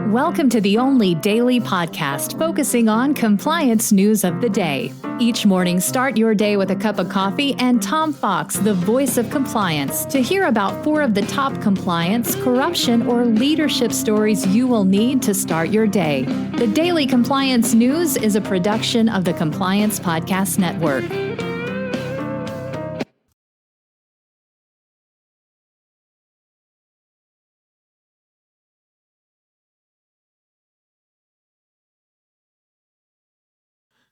Welcome to the only daily podcast focusing on compliance news of the day. Each morning, start your day with a cup of coffee and Tom Fox, the voice of compliance, to hear about 4 of the top compliance, corruption, or leadership stories you will need to start your day. The Daily Compliance News is a production of the Compliance Podcast Network.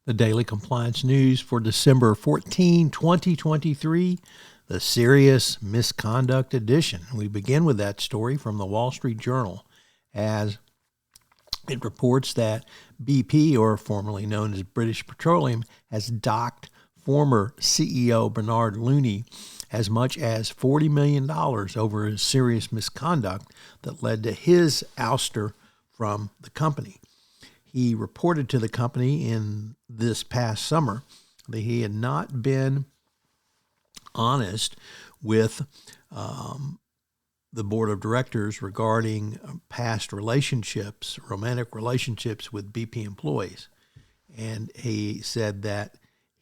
The Daily Compliance News for December 14, 2023, the Serious Misconduct Edition. We begin with that story from the Wall Street Journal as it reports that BP, or formerly known as British Petroleum, has docked former CEO Bernard Looney as much as $40 million over his serious misconduct that led to his ouster from the company. He reported to the company in this past summer that he had not been honest with the board of directors regarding past relationships, romantic relationships with BP employees. And he said that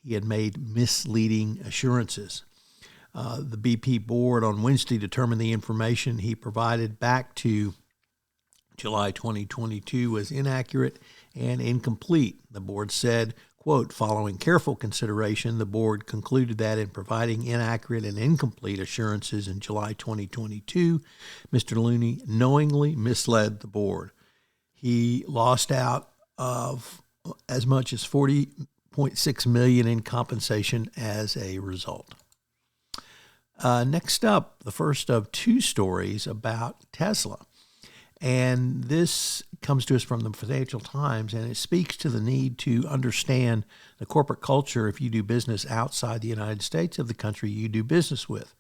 he had made misleading assurances. The BP board on Wednesday determined the information he provided back to July 2022 was inaccurate and incomplete. The board said, quote, following careful consideration, the board concluded that in providing inaccurate and incomplete assurances in July 2022, Mr. Looney knowingly misled the board. He lost out of as much as $40.6 million in compensation as a result. Next up, the first of 2 stories about Tesla. And this comes to us from the Financial Times, and it speaks to the need to understand the corporate culture if you do business outside the United States of the country you do business with.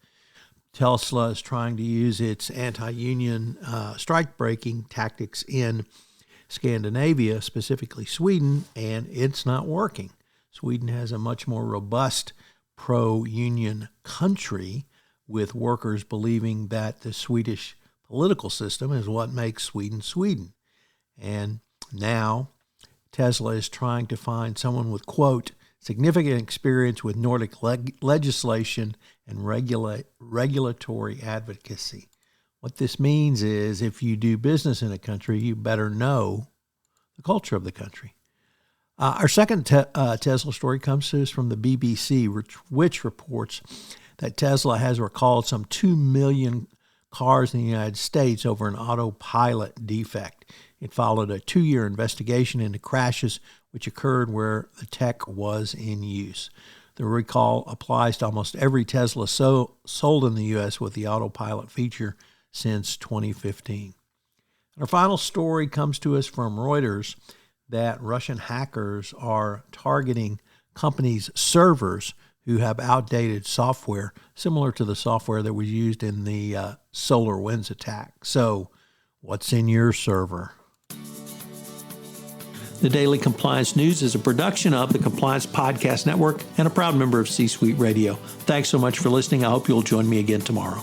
Tesla is trying to use its anti-union strike-breaking tactics in Scandinavia, specifically Sweden, and it's not working. Sweden has a much more robust pro-union country, with workers believing that the Swedish political system is what makes Sweden Sweden. And now Tesla is trying to find someone with, quote, significant experience with Nordic legislation and regulatory advocacy. What this means is if you do business in a country, you better know the culture of the country. Our second Tesla story comes to us from the BBC, which reports that Tesla has recalled some 2 million cars in the United States over an autopilot defect. It followed a 2-year investigation into crashes which occurred where the tech was in use. The recall applies to almost every Tesla sold in the U.S. with the autopilot feature since 2015. And our final story comes to us from Reuters that Russian hackers are targeting companies' servers who have outdated software, similar to the software that was used in the SolarWinds attack. So, what's in your server? The Daily Compliance News is a production of the Compliance Podcast Network and a proud member of C-Suite Radio. Thanks so much for listening. I hope you'll join me again tomorrow.